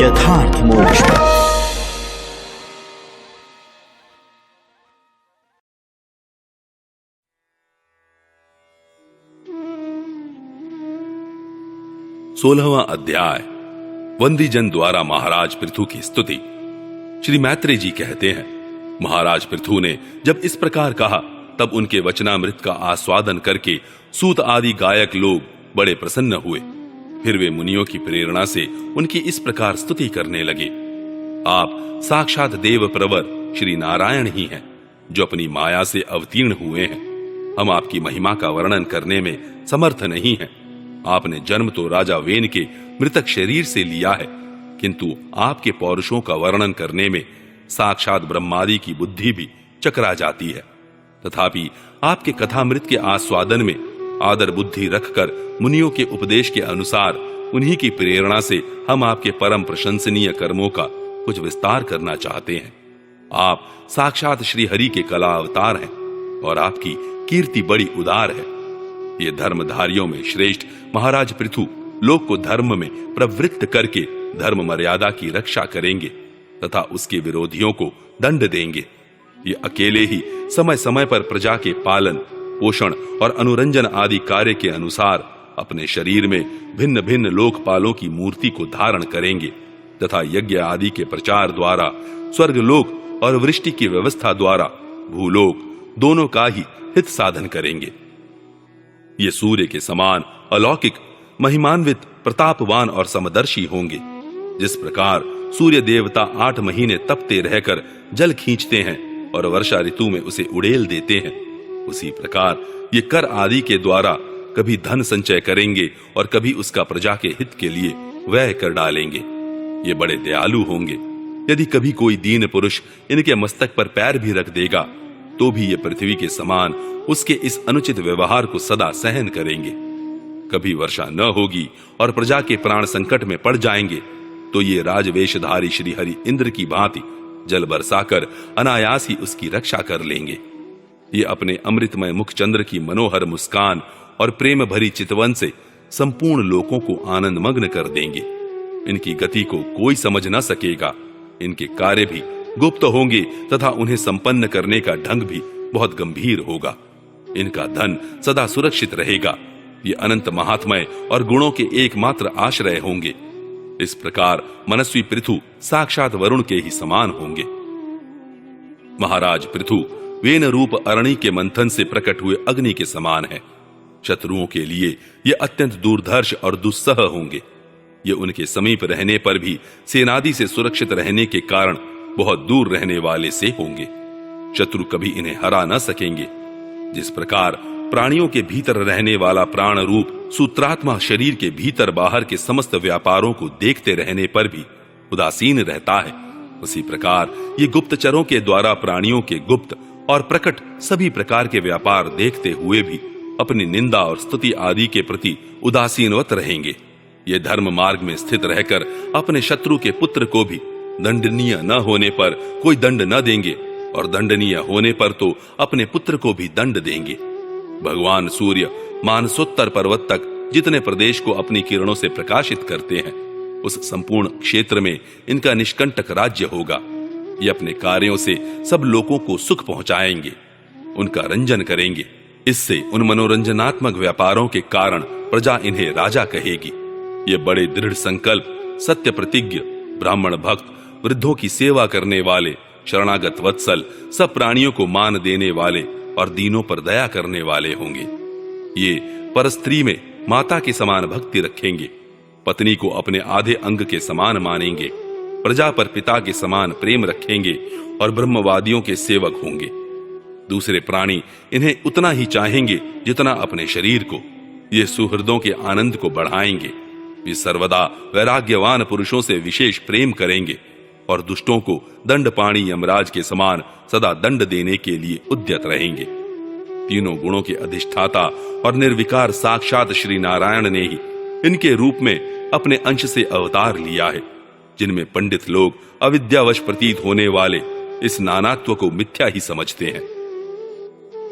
यथार्थ मोक्ष पथ। सोलहवां अध्याय। वंदीजन द्वारा महाराज पृथु की स्तुति। श्री मैत्रेय जी कहते हैं, महाराज पृथु ने जब इस प्रकार कहा तब उनके वचनामृत का आस्वादन करके सूत आदि गायक लोग बड़े प्रसन्न हुए। फिर वे मुनियों की प्रेरणा से उनकी इस प्रकार स्तुति करने लगे। आप साक्षात देव प्रवर श्री नारायण ही हैं, जो अपनी माया से अवतीर्ण हुए हैं। हम आपकी महिमा का वर्णन करने में समर्थ नहीं हैं। आपने जन्म तो राजा वेन के मृतक शरीर से लिया है, किंतु आपके पौरुषों का वर्णन करने में साक्षात ब्रह्मादि की बुद्धि भी चकरा जाती है। तथापि आपके कथामृत के आस्वादन में आदर बुद्धि रखकर मुनियों के उपदेश के अनुसार उन्हीं की प्रेरणा से हम आपके परम प्रशंसनीय कर्मों का कुछ विस्तार करना चाहते हैं। आप साक्षात श्री हरि के कला अवतार हैं और आपकी कीर्ति बड़ी उदार है। ये धर्मधारियों में श्रेष्ठ महाराज पृथु लोक को धर्म में प्रवृत्त करके धर्म मर्यादा की रक्षा करेंगे तथा उसके विरोधियों को दंड देंगे। ये अकेले ही समय समय पर प्रजा के पालन पोषण और अनुरंजन आदि कार्य के अनुसार अपने शरीर में भिन्न भिन्न लोकपालों की मूर्ति को धारण करेंगे तथा यज्ञ आदि के प्रचार द्वारा स्वर्गलोक और वृष्टि की व्यवस्था द्वारा भूलोक दोनों का ही हित साधन करेंगे। ये सूर्य के समान अलौकिक महिमान्वित प्रतापवान और समदर्शी होंगे। जिस प्रकार सूर्य देवता 8 महीने तपते रहकर जल खींचते हैं और वर्षा ऋतु में उसे उड़ेल देते हैं, उसी प्रकार ये कर आदि के द्वारा कभी धन संचय करेंगे और कभी उसका प्रजा के हित के लिए व्यय कर डालेंगे। ये बड़े दयालु होंगे। यदि कभी कोई दीन पुरुष इनके मस्तक पर पैर भी रख देगा तो भी ये पृथ्वी के समान उसके इस अनुचित व्यवहार को सदा सहन करेंगे। कभी वर्षा न होगी और प्रजा के प्राण संकट में पड़ जाएंगे तो ये राजवेशधारी श्री हरि इंद्र की भांति जल बरसाकर अनायास ही उसकी रक्षा कर लेंगे। ये अपने अमृतमय मुख चंद्र की मनोहर मुस्कान और प्रेम भरी चितवन से संपूर्ण लोकों को आनंद मग्न कर देंगे। इनकी गति को कोई समझ न सकेगा। इनके कार्य भी गुप्त होंगे तथा उन्हें संपन्न करने का ढंग भी बहुत गंभीर होगा। इनका धन सदा सुरक्षित रहेगा। ये अनंत महात्मय और गुणों के एकमात्र आश्रय होंगे। इस प्रकार मनस्वी पृथु साक्षात वरुण के ही समान होंगे। महाराज पृथु वेन रूप अरणि के मंथन से प्रकट हुए अग्नि के समान है। शत्रुओं के लिए ये अत्यंत दूरदर्श और दुस्सह होंगे। ये उनके समीप रहने पर भी सेनादि से सुरक्षित रहने के कारण बहुत दूर रहने वाले से होंगे। शत्रु कभी इन्हें हरा न सकेंगे। जिस प्रकार प्राणियों के भीतर रहने वाला प्राण रूप सूत्रात्मा शरीर के भीतर बाहर के समस्त व्यापारों को देखते रहने पर भी उदासीन रहता है, उसी प्रकार ये गुप्तचरों के द्वारा प्राणियों के गुप्त और प्रकट सभी प्रकार के व्यापार देखते हुए भी अपनी निंदा और स्तुति आदि के प्रति उदासीनवत रहेंगे। ये धर्म मार्ग में स्थित रहकर अपने शत्रु के पुत्र को भी दंडनीय न होने पर कोई दंड न देंगे और दंडनीय होने पर तो अपने पुत्र को भी दंड देंगे। भगवान सूर्य मानसोत्तर पर्वत तक जितने प्रदेश को अपनी किरणों से प्रकाशित करते हैं, उस संपूर्ण क्षेत्र में इनका निष्कंटक राज्य होगा। ये अपने कार्यों से सब लोगों को सुख पहुंचाएंगे, उनका रंजन करेंगे। इससे उन मनोरंजनात्मक व्यापारों के कारण प्रजा इन्हें राजा कहेगी। ये बड़े दृढ़ संकल्प, सत्य प्रतिज्ञ, ब्राह्मण भक्त, वृद्धों की सेवा करने वाले, शरणागत वत्सल, सब प्राणियों को मान देने वाले और दीनों पर दया करने वाले होंगे। ये परस्त्री में माता के समान भक्ति रखेंगे, पत्नी को अपने आधे अंग के समान मानेंगे, प्रजा पर पिता के समान प्रेम रखेंगे और ब्रह्मवादियों के सेवक होंगे। दूसरे प्राणी इन्हें उतना ही चाहेंगे जितना अपने शरीर को। ये सुहृदों के आनंद को बढ़ाएंगे। ये सर्वदा वैराग्यवान पुरुषों से विशेष प्रेम करेंगे और दुष्टों को दंडपाणी यमराज के समान सदा दंड देने के लिए उद्यत रहेंगे। तीनों गुणों के अधिष्ठाता और निर्विकार साक्षात श्री नारायण ने ही इनके रूप में अपने अंश से अवतार लिया है, जिनमें पंडित लोग अविद्यावश प्रतीत होने वाले इस नानात्व को मिथ्या ही समझते हैं।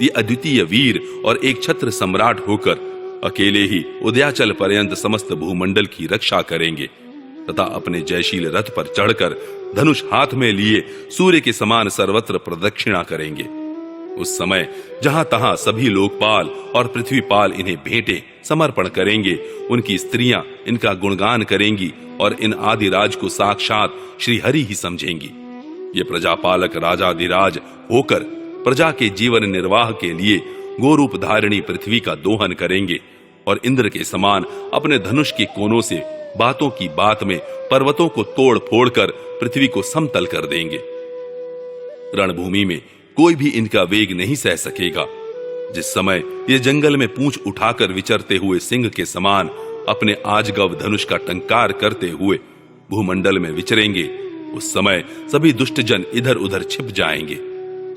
ये अद्वितीय वीर और एक छत्र सम्राट होकर अकेले ही उदयाचल पर्यंत समस्त भूमंडल की रक्षा करेंगे तथा अपने जयशील रथ पर चढ़कर धनुष हाथ में लिए सूर्य के समान सर्वत्र प्रदक्षिणा करेंगे। उस समय जहां तहां सभी लोकपाल और पृथ्वीपाल इन्हें भेंटे समर्पण करेंगे, उनकी स्त्रियां इनका गुणगान करेंगी और इन आदिराज को साक्षात श्री हरि ही समझेंगी। ये प्रजापालक राजाधिराज होकर प्रजा के जीवन निर्वाह के लिए गोरूप धारिणी पृथ्वी का दोहन करेंगे और इंद्र के समान अपने धनुष के कोनों से बातों की बात में पर्वतों को तोड़ फोड़ कर पृथ्वी को समतल कर देंगे। रणभूमि में कोई भी इनका वेग नहीं सह सकेगा। जिस समय ये जंगल में पूंछ उठाकर विचरते हुए सिंह के समान अपने आजगव धनुष का टंकार करते हुए भूमंडल में विचरेंगे, उस समय सभी दुष्टजन इधर उधर छिप जाएंगे।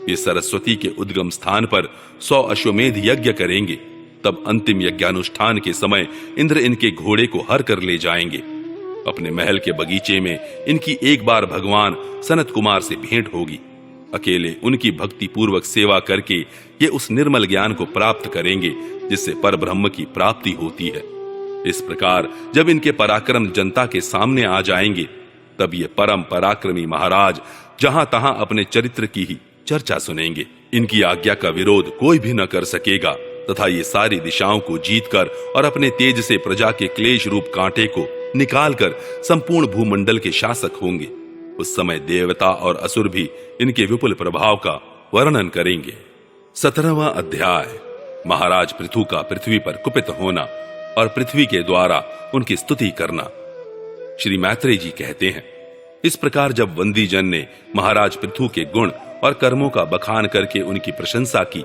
ये सरस्वती के उद्गम स्थान पर 100 अश्वमेध यज्ञ करेंगे। तब अंतिम यज्ञानुष्ठान के समय इंद्र इनके घोड़े को हर कर ले जाएंगे। अपने महल के बगीचे में इनकी एक बार भगवान सनत कुमार से भेंट होगी। अकेले उनकी भक्ति पूर्वक सेवा करके ये उस निर्मल ज्ञान को प्राप्त करेंगे जिससे परब्रह्म की प्राप्ति होती है। इस प्रकार जब इनके पराक्रम जनता के सामने आ जाएंगे, तब ये परम पराक्रमी महाराज जहां तहां अपने चरित्र की ही चर्चा सुनेंगे। इनकी आज्ञा का विरोध कोई भी न कर सकेगा तथा ये सारी दिशाओं को जीतकर और अपने तेज से प्रजा के क्लेश रूप कांटे को निकालकर संपूर्ण भूमंडल के शासक होंगे। उस समय देवता और असुर भी इनके विपुल प्रभाव का वर्णन करेंगे। 17वां अध्याय महाराज पृथु का पृथ्वी पर कुपित होना और पृथ्वी के द्वारा उनकी स्तुति करना। श्री मैत्रेय जी कहते हैं, इस प्रकार जब वंदी जन ने महाराज पृथु के गुण और कर्मों का बखान करके उनकी प्रशंसा की,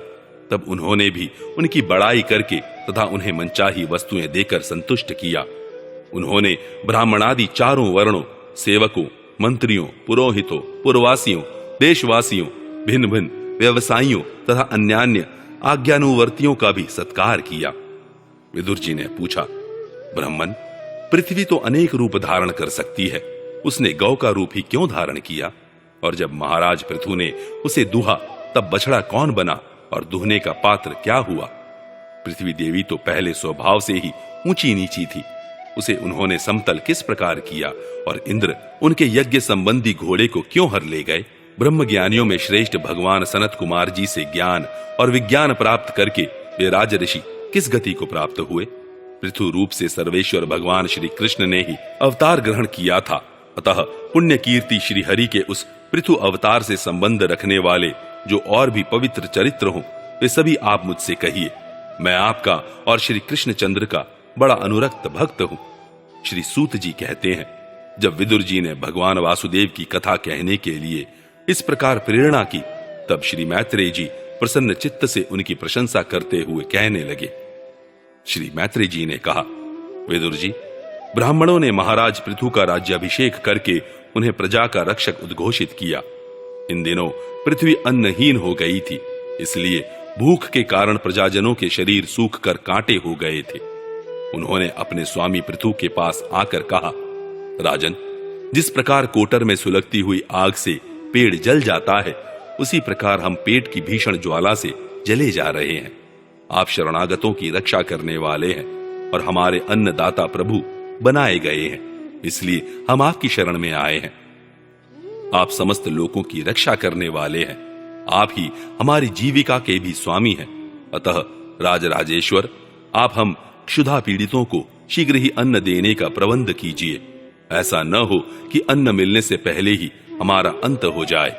तब उन्होंने भी उनकी बड़ाई करके तथा उन्हें मनचाही वस्तुएं देकर संतुष्ट किया। उन्होंने ब्राह्मणादि चारों वर्णों, सेवकों, मंत्रियों, पुरोहितों, पुरवासियों, देशवासियों, भिन्न भिन्न व्यवसायियों तथा अन्यान्य आज्ञानुवर्तियों का भी सत्कार किया। विदुर जी ने पूछा, ब्राह्मण, पृथ्वी तो अनेक रूप धारण कर सकती है, उसने गौ का रूप ही क्यों धारण किया? और जब महाराज पृथु ने उसे दुहा, तब बछड़ा कौन बना और दुहने का पात्र क्या हुआ? पृथ्वी देवी तो पहले स्वभाव से ही ऊंची नीची थी, उसे उन्होंने समतल किस प्रकार किया? और इंद्र उनके यज्ञ संबंधी घोड़े को क्यों हर ले गए? ब्रह्म ज्ञानियों में श्रेष्ठ भगवान सनत कुमार जी से ज्ञान और विज्ञान प्राप्त करके वे राज ऋषि किस गति को प्राप्त हुए? पृथु रूप से सर्वेश्वर भगवान श्री कृष्ण ने ही अवतार ग्रहण किया था। अतः पुण्य कीर्ति श्री हरि के उस पृथु अवतार से संबंध रखने वाले जो और भी पवित्र चरित्र हों, वे सभी आप मुझसे कहिए। मैं आपका और श्री कृष्ण चंद्र का बड़ा अनुरक्त भक्त हूं। श्री सूत जी कहते हैं, जब विदुर जी ने भगवान वासुदेव की कथा कहने के लिए इस प्रकार प्रेरणा की, तब श्री मैत्रेय जी प्रसन्न चित्त से उनकी प्रशंसा करते हुए कहने लगे। श्री मैत्रेय जी ने कहा, विदुर जी, ब्राह्मणों ने महाराज पृथु का राज्याभिषेक करके उन्हें प्रजा का रक्षक उद्घोषित किया। इन दिनों पृथ्वी अन्नहीन हो गई थी, इसलिए भूख के कारण प्रजाजनों के शरीर सूख कर कांटे हो गए थे। उन्होंने अपने स्वामी पृथु के पास आकर कहा, राजन, जिस प्रकार कोटर में सुलगती हुई आग से पेड़ जल जाता है, उसी प्रकार हम पेट की भीषण ज्वाला से जले जा रहे हैं। आप शरणागतों की रक्षा करने वाले हैं और हमारे अन्नदाता प्रभु बनाए गए हैं, इसलिए हम आपकी शरण में आए हैं। आप समस्त लोगों की रक्षा करने वाले हैं, आप ही हमारी जीविका के भी स्वामी हैं। अतः राजराजेश्वर, आप हम क्षुधा पीड़ितों को शीघ्र ही अन्न देने का प्रबंध कीजिए। ऐसा न हो कि अन्न मिलने से पहले ही हमारा अंत हो जाए।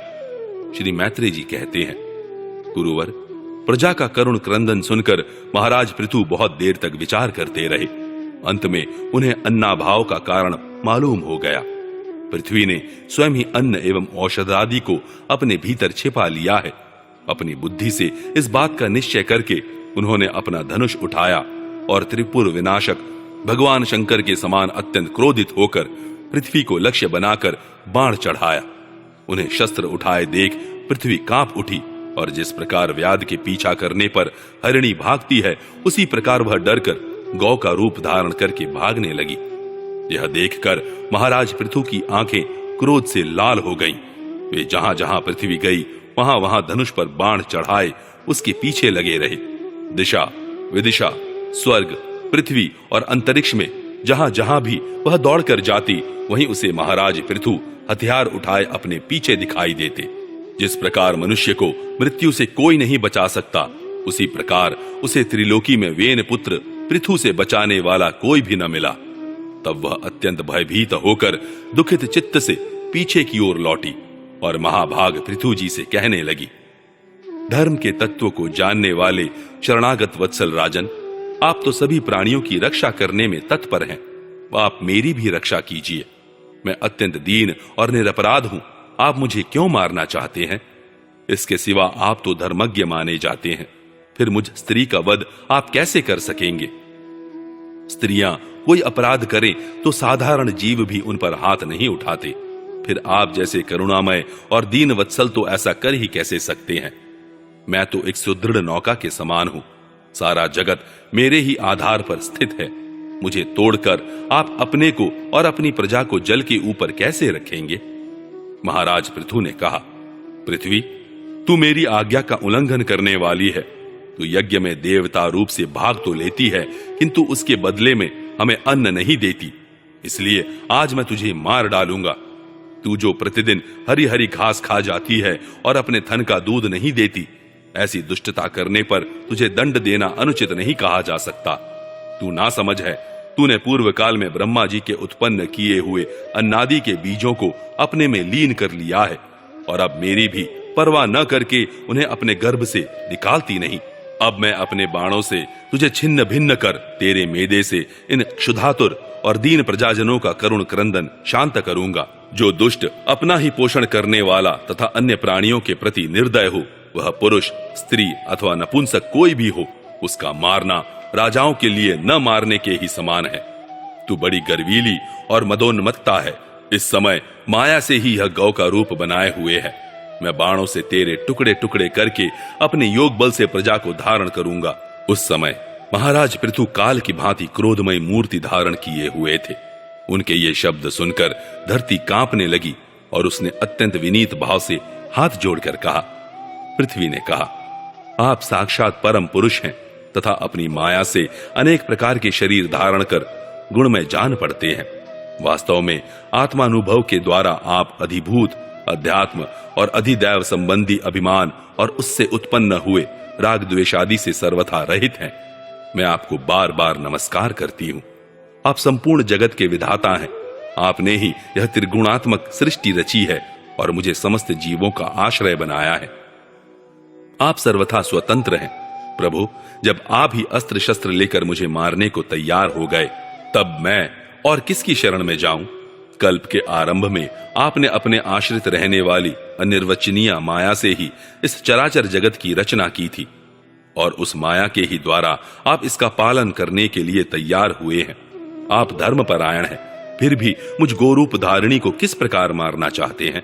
श्री मैत्रेय जी कहते हैं, गुरुवर, प्रजा का करुण क्रंदन सुनकर महाराज पृथु बहुत देर तक विचार करते रहे। अंत में उन्हें अन्नाभाव का कारण मालूम हो गया। पृथ्वी ने स्वयं ही अन्न एवं औषध आदि को अपने भीतर छिपा लिया है। अपनी बुद्धि से इस बात का निश्चय करके उन्होंने अपना धनुष उठाया और त्रिपुर विनाशक भगवान शंकर के समान अत्यंत क्रोधित होकर पृथ्वी को लक्ष्य बनाकर बाण चढ़ाया। उन्हें शस्त्र उठाए देख पृथ्वी कांप उठी और जिस प्रकार व्याध के पीछा करने पर हरिणी भागती है, उसी प्रकार वह डरकर गौ का रूप धारण करके भागने लगी। यह देखकर महाराज पृथु की आंखें क्रोध से लाल हो गईं। वे जहां जहां पृथ्वी गई, वहां वहां धनुष पर बाण चढ़ाए उसके पीछे लगे रहे। दिशा, विदिशा, स्वर्ग, पृथ्वी और अंतरिक्ष में जहां जहां भी वह दौड़कर जाती, वहीं उसे महाराज पृथु हथियार उठाए अपने पीछे दिखाई देते। जिस प्रकार मनुष्य को मृत्यु से कोई नहीं बचा सकता, उसी प्रकार उसे त्रिलोकी में वेन पुत्र पृथु से बचाने वाला कोई भी न मिला। तब वह अत्यंत भयभीत होकर दुखित चित्त से पीछे की ओर लौटी और महाभाग पृथु जी से कहने लगी, धर्म के तत्व को जानने वाले शरणागत वत्सल राजन, आप तो सभी प्राणियों की रक्षा करने में तत्पर हैं, आप मेरी भी रक्षा कीजिए। मैं अत्यंत दीन और निरपराध हूं, आप मुझे क्यों मारना चाहते हैं? इसके सिवा आप तो धर्मज्ञ माने जाते हैं, फिर मुझ स्त्री का वध आप कैसे कर सकेंगे? स्त्रियां कोई अपराध करें तो साधारण जीव भी उन पर हाथ नहीं उठाते, फिर आप जैसे करुणामय और दीन वत्सल तो ऐसा कर ही कैसे सकते हैं? मैं तो एक सुदृढ़ नौका के समान हूं, सारा जगत मेरे ही आधार पर स्थित है, मुझे तोड़कर आप अपने को और अपनी प्रजा को जल के ऊपर कैसे रखेंगे? महाराज पृथु ने कहा, पृथ्वी, तू मेरी आज्ञा का उल्लंघन करने वाली है। तू यज्ञ में देवता रूप से भाग तो लेती है, किंतु उसके बदले में हमें अन्न नहीं देती, इसलिए आज मैं तुझे मार डालूंगा। तू जो प्रतिदिन हरी हरी घास खा जाती है और अपने थन का दूध नहीं देती, ऐसी दुष्टता करने पर तुझे दंड देना अनुचित नहीं कहा जा सकता। तू ना समझ है, तूने पूर्व काल में ब्रह्मा जी के उत्पन्न किए हुए अन्नादि के बीजों को अपने में लीन कर लिया है, और अब मेरी भी परवाह न करके उन्हें अपने गर्भ से निकालती नहीं। अब मैं अपने बाणों से तुझे छिन्न भिन्न कर तेरे मेदे से इन क्षुधातुर और दीन प्रजाजनों का करुण क्रंदन शांत करूंगा। जो दुष्ट अपना ही पोषण करने वाला तथा अन्य प्राणियों के प्रति निर्दय हो, वह पुरुष, स्त्री अथवा नपुंसक कोई भी हो, उसका मारना राजाओं के लिए न मारने के ही समान है। तू बड़ी गर्वीली और मदोन्मत्ता है, इस समय माया से ही यह गौ का रूप बनाए हुए है। मैं बाणों से तेरे टुकड़े टुकड़े करके अपने योग बल से प्रजा को धारण करूंगा। उस समय महाराज पृथु काल की भांति क्रोधमय मूर्ति धारण किए हुए थे। उनके ये शब्द सुनकर धरती कांपने लगी और उसने अत्यंत विनीत भाव से हाथ जोड़कर कहा। पृथ्वी ने कहा, आप साक्षात परम पुरुष हैं तथा अपनी माया से अनेक प्रकार के शरीर धारण कर गुणमय जान पड़ते हैं। वास्तव में आत्मानुभव के द्वारा आप अधिभूत, अध्यात्म और अधिदैव संबंधी अभिमान और उससे उत्पन्न हुए राग द्वेषादि से सर्वथा रहित हैं। मैं आपको बार बार नमस्कार करती हूं। आप संपूर्ण जगत के विधाता हैं। आपने ही यह त्रिगुणात्मक सृष्टि रची है और मुझे समस्त जीवों का आश्रय बनाया है। आप सर्वथा स्वतंत्र हैं। प्रभु, जब आप ही अस्त्र शस्त्र लेकर मुझे मारने को तैयार हो गए, तब मैं और किसकी शरण में जाऊं? कल्प के आरंभ में आपने अपने आश्रित रहने वाली अनिर्वचनीय माया से ही इस चराचर जगत की रचना की थी, और उस माया के ही द्वारा आप इसका पालन करने के लिए तैयार हुए हैं। आप धर्मपरायण हैं, फिर भी मुझ गोरूप धारिणी को किस प्रकार मारना चाहते हैं?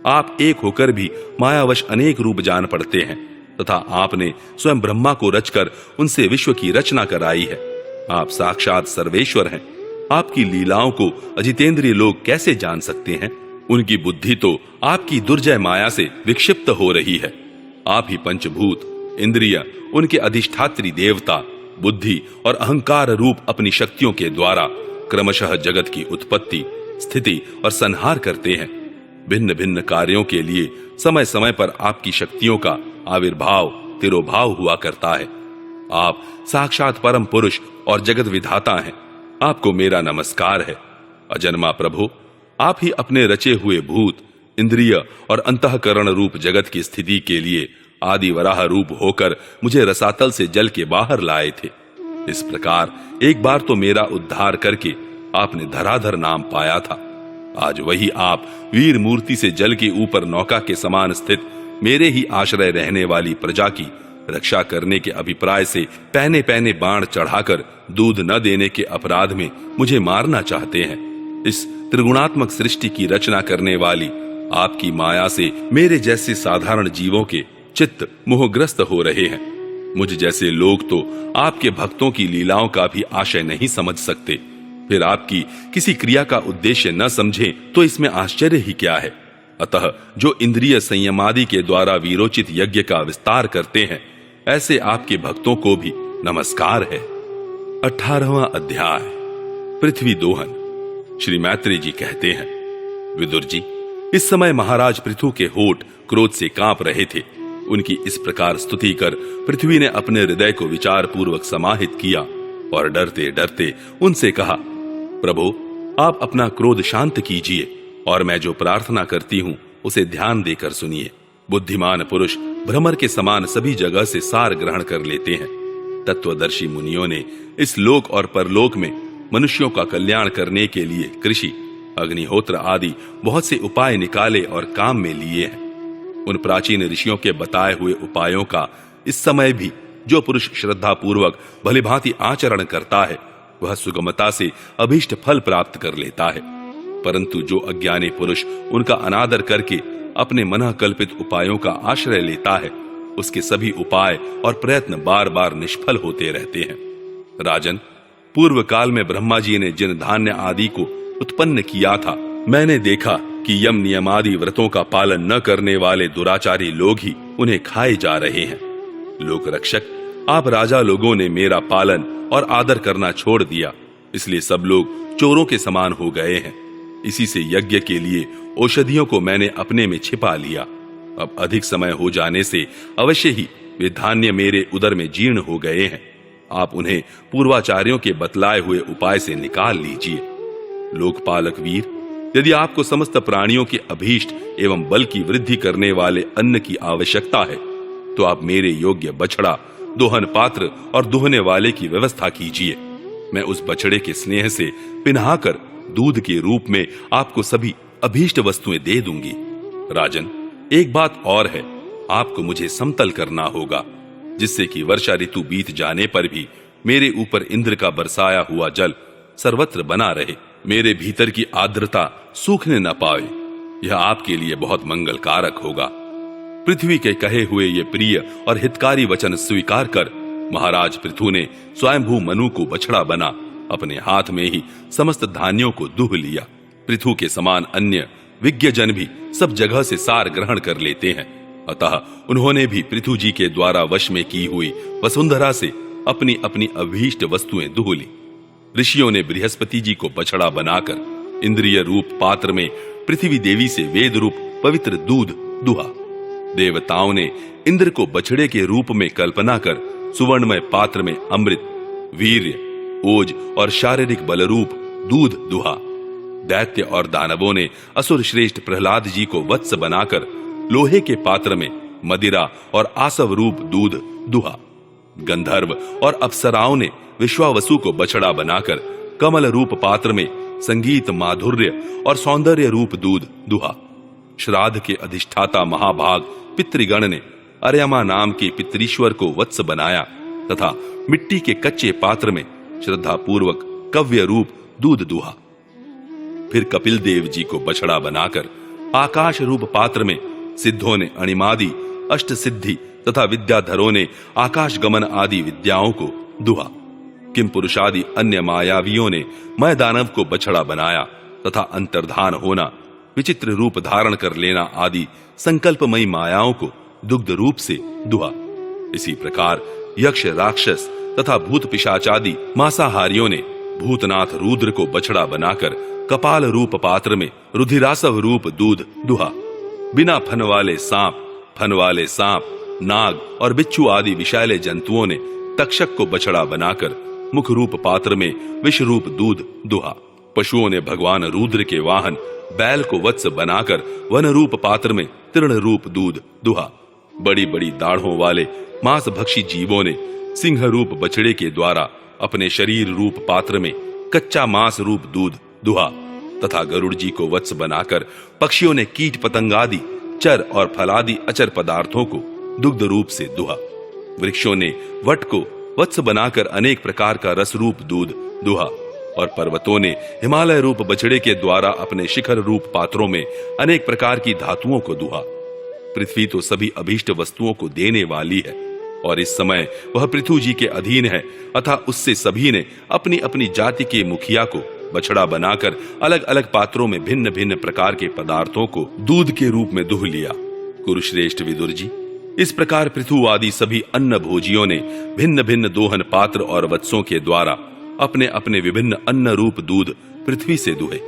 आप एक होकर भी मायावश अनेक रूप जान पड़ते हैं, तथा आपने स्वयं ब्रह्मा को रचकर उनसे विश्व की रचना कराई है। आप साक्षात सर्वेश्वर हैं। आपकी लीलाओं को अजितेंद्रिय लोग कैसे जान सकते हैं? उनकी बुद्धि तो आपकी दुर्जय माया से विक्षिप्त हो रही है। आप ही पंचभूत, इंद्रिय, उनके अधिष्ठात्री देवता, बुद्धि और अहंकार रूप अपनी शक्तियों के द्वारा क्रमशः जगत की उत्पत्ति, स्थिति और संहार करते हैं। भिन्न भिन्न कार्यों के लिए समय समय पर आपकी शक्तियों का आविर्भाव, तिरोभाव हुआ करता है। आप साक्षात परम पुरुष और जगत विधाता हैं। आपको मेरा नमस्कार है। अजन्मा प्रभु, आप ही अपने रचे हुए भूत, इंद्रिय और अंतःकरण रूप जगत की स्थिति के लिए आदि वराह रूप होकर मुझे रसातल से जल के बाहर लाए थे। इस प्रकार एक बार तो मेरा उद्धार करके आपने धराधर नाम पाया था। आज वही आप वीर मूर्ति से जल के ऊपर नौका के समान स्थित मेरे ही आश्रय रहने वाली प्रजा की रक्षा करने के अभिप्राय से पहने पहने बाण चढ़ाकर दूध न देने के अपराध में मुझे मारना चाहते हैं। इस त्रिगुणात्मक सृष्टि की रचना करने वाली आपकी माया से मेरे जैसे साधारण जीवों के चित्त मोहग्रस्त हो रहे हैं। मुझ जैसे लोग तो आपके भक्तों की लीलाओं का भी आशय नहीं समझ सकते, फिर आपकी किसी क्रिया का उद्देश्य न समझें तो इसमें आश्चर्य ही क्या है। अतः जो इंद्रिय संयमादि के द्वारा वीरोचित यज्ञ का विस्तार करते हैं, ऐसे आपके भक्तों को भी नमस्कार है। 18वां अध्याय। पृथ्वी दोहन। श्री मैत्रेय जी कहते हैं, विदुर जी, इस समय महाराज पृथु के होठ क्रोध से कांप रहे थे। उनकी इस प्रकार स्तुति कर पृथ्वी ने अपने हृदय को विचार पूर्वक समाहित किया और डरते डरते उनसे कहा, प्रभु, आप अपना क्रोध शांत कीजिए और मैं जो प्रार्थना करती हूं उसे ध्यान देकर सुनिए। बुद्धिमान पुरुष भ्रमर के समान सभी जगह से सार ग्रहण कर लेते हैं। तत्वदर्शी मुनियों ने इस लोक और परलोक में मनुष्यों का कल्याण करने के लिए कृषि, अग्निहोत्र आदि बहुत से उपाय निकाले और काम में लिए हैं। उन प्राचीन ऋषियों के बताए हुए उपायों का इस समय भी जो पुरुष श्रद्धा पूर्वक भलीभांति आचरण करता है वह सुगमता से अभीष्ट फल प्राप्त कर लेता है। परंतु जो अज्ञानी पुरुष उनका अनादर करके अपने मन कल्पित उपायों का आश्रय लेता है उसके सभी उपाय और प्रयत्न बार बार निष्फल होते रहते हैं। राजन, पूर्व काल में ब्रह्मा जी ने जिन धान्य आदि को उत्पन्न किया था, मैंने देखा कि यम नियमादि व्रतों का पालन न करने वाले दुराचारी लोग ही उन्हें खाए जा रहे हैं। लोक रक्षक, आप राजा लोगों ने मेरा पालन और आदर करना छोड़ दिया, इसलिए सब लोग चोरों के समान हो गए हैं। इसी से यज्ञ के लिए औषधियों को मैंने अपने में छिपा लिया। अब अधिक समय हो जाने से अवश्य ही वे धान्य मेरे उदर में जीर्ण हो गए हैं। आप उन्हें पूर्वाचार्यों के बतलाए हुए उपाय से निकाल लीजिए। लोकपालक वीर, यदि आपको समस्त प्राणियों के अभीष्ट एवं बल की वृद्धि करने वाले अन्न की आवश्यकता है तो आप मेरे योग्य बछड़ा, दोहन पात्र और दुहने वाले की व्यवस्था कीजिए। मैं उस बछड़े के स्नेह से पिन्हाकर दूध के रूप में आपको सभी अभीष्ट वस्तुएं दे दूंगी। राजन, एक बात और है, आपको मुझे समतल करना होगा, जिससे कि वर्षा ऋतु बीत जाने पर भी मेरे ऊपर इंद्र का बरसाया हुआ जल सर्वत्र बना रहे, मेरे भीतर की आर्द्रता सूखने न पाए। यह आपके लिए बहुत मंगलकारक होगा। पृथ्वी के कहे हुए ये प्रिय और हितकारी वचन स्वीकार कर महाराज पृथु ने स्वयंभू मनु को बछड़ा बना अपने हाथ में ही समस्त धान्यों को दुह लिया। पृथु के समान अन्य विज्ञ जन भी सब जगह से सार ग्रहण कर लेते हैं, अतः उन्होंने भी पृथु जी के द्वारा वश में की हुई वसुंधरा से अपनी अपनी अभीष्ट वस्तुएं दुह ली। ऋषियों ने बृहस्पति जी को बछड़ा बनाकर इंद्रिय रूप पात्र में पृथ्वी देवी से वेद रूप पवित्र दूध दुहा। देवताओं ने इंद्र को बछड़े के रूप में कल्पना कर सुवर्णमय पात्र में अमृत, वीर्य, ओज और शारीरिक बल रूप दूध दुहा। दैत्य और दानवों ने असुर श्रेष्ठ प्रहलाद जी को वत्स बनाकर लोहे के पात्र में मदिरा और आसव रूप दूध दुहा। गंधर्व और अप्सराओं ने विश्वावसु को बछड़ा बनाकर कमल रूप पात्र में संगीत, माधुर्य और सौंदर्य रूप दूध दुहा। श्राद्ध के अधिष्ठाता महाभाग पितृगण ने अर्यमा नाम के पितरीश्वर को वत्स बनाया तथा मिट्टी के कच्चे पात्र में श्रद्धा पूर्वक कव्य रूप दूध दुहा। फिर कपिल देव जी को बछड़ा बनाकर आकाश रूप पात्र में सिद्धों ने अणिमादि, अष्ट सिद्धि तथा विद्याधरों ने आकाश गमन आदि विद्याओं को दुहा। किम पुरुषादि अन्य मायावियों ने मय दानव को बछड़ा बनाया तथा अंतर्धान होना, विचित्र रूप धारण कर लेना आदि संकल्पमयी मायाओं को दुग्ध रूप से दुहा। इसी प्रकार यक्ष, राक्षस तथा भूत पिशाचादि मांसाहारियों ने भूतनाथ रुद्र को बछड़ा बनाकर कपाल रूप पात्र में रुधिरासव रूप दूध दुहा। बिना फन वाले सांप, नाग और बिच्छू आदि विषैले जंतुओं ने तक्षक को बछड़ा बनाकर मुख रूप पात्र में विष रूप दूध दुहा। पशुओं ने भगवान रुद्र के वाहन बैल को वत्स बनाकर वन रूप पात्र में तृण रूप दूध दुहा। बड़ी बड़ी दाढ़ों वाले मांस भक्षी जीवों ने सिंह रूप बछड़े के द्वारा अपने शरीर रूप पात्र में कच्चा मांस रूप दूध दुहा तथा गरुड़ जी को वत्स बनाकर पक्षियों ने कीट पतंगादि, चर और फलादि अचर पदार्थों को दुग्ध रूप से दुहा। वृक्षों ने वट को वत्स बनाकर अनेक प्रकार का रस रूप दूध दुहा और पर्वतों ने हिमालय रूप बछड़े के द्वारा अपने शिखर रूप पात्रों में अनेक प्रकार की धातुओं को दुहा। पृथ्वी तो सभी अभीष्ट वस्तुओं को देने वाली है और इस समय वह पृथु जी के अधीन है, अतः उससे सभी ने अपनी अपनी जाति के मुखिया को बछड़ा बनाकर अलग अलग पात्रों में भिन्न भिन्न प्रकार के पदार्थों को दूध के रूप में दुह लिया। कुरुश्रेष्ठ विदुर जी, इस प्रकार पृथु आदि सभी अन्न भोजियों ने भिन्न भिन्न दोहन पात्र और वत्सों के द्वारा अपने अपने विभिन्न अन्न रूप दूध पृथ्वी से दुहे।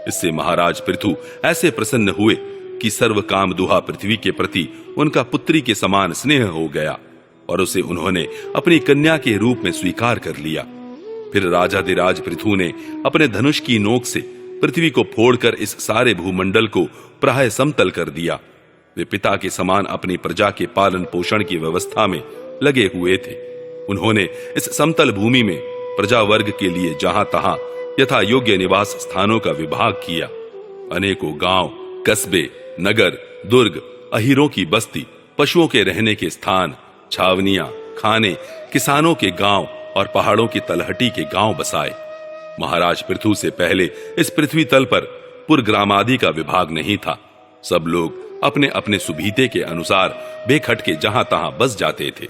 इससे महाराज पृथु ऐसे प्रसन्न हुए कि सर्व काम दुहा पृथ्वी के प्रति उनका पुत्री के समान स्नेह हो गया और उसे उन्होंने अपनी कन्या के रूप में स्वीकार कर लिया। फिर राजाधिराज पृथु ने अपने धनुष की नोक से पृथ्वी को फोड़कर इस सारे भूमंडल को प्राय समतल कर दिया। वे पिता के समान अपनी प्रजा के पालन पोषण की व्यवस्था में लगे हुए थे। उन्होंने इस समतल भूमि में प्रजा वर्ग के लिए जहां तहां यथा योग्य निवास स्थानों का विभाग किया। अनेकों गांव, कस्बे, नगर, दुर्ग, अहीरों की बस्ती, पशुओं के रहने के स्थान, छावनियां, खाने, किसानों के गांव और पहाड़ों की तलहटी के गांव बसाए। महाराज पृथु से पहले इस पृथ्वी तल पर पुरग्रामादि का विभाग नहीं था। सब लोग अपने अपने सुभीते के अनुसार बेखटके जहां तहां बस जाते थे।